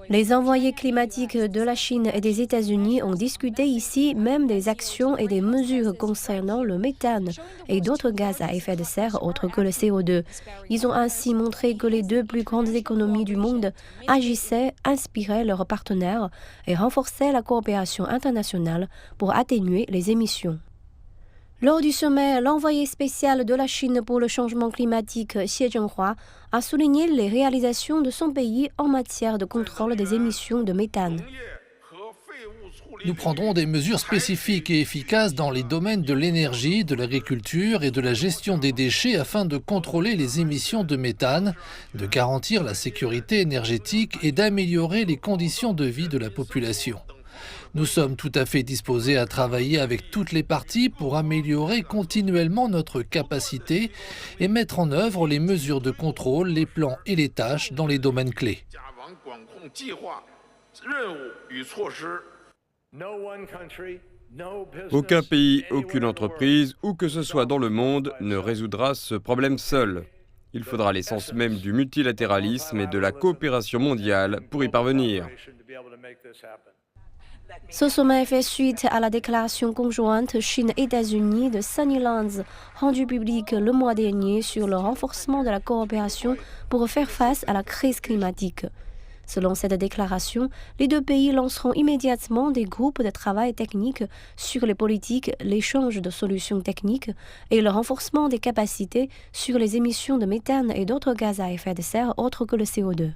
Les envoyés climatiques de la Chine et des États-Unis ont discuté ici même des actions et des mesures concernant le méthane et d'autres gaz à effet de serre autres que le CO2. Ils ont ainsi montré que les deux plus grandes économies du monde agissaient, inspiraient leurs partenaires et renforçaient la coopération internationale pour atténuer les émissions. Lors du sommet, l'envoyé spécial de la Chine pour le changement climatique, Xie Zhenghua, a souligné les réalisations de son pays en matière de contrôle des émissions de méthane. Nous prendrons des mesures spécifiques et efficaces dans les domaines de l'énergie, de l'agriculture et de la gestion des déchets afin de contrôler les émissions de méthane, de garantir la sécurité énergétique et d'améliorer les conditions de vie de la population. Nous sommes tout à fait disposés à travailler avec toutes les parties pour améliorer continuellement notre capacité et mettre en œuvre les mesures de contrôle, les plans et les tâches dans les domaines clés. Aucun pays, aucune entreprise, où que ce soit dans le monde, ne résoudra ce problème seul. Il faudra l'essence même du multilatéralisme et de la coopération mondiale pour y parvenir. Ce sommet fait suite à la déclaration conjointe Chine-États-Unis de Sunny Lands, rendue publique le mois dernier sur le renforcement de la coopération pour faire face à la crise climatique. Selon cette déclaration, les deux pays lanceront immédiatement des groupes de travail technique sur les politiques, l'échange de solutions techniques et le renforcement des capacités sur les émissions de méthane et d'autres gaz à effet de serre autres que le CO2.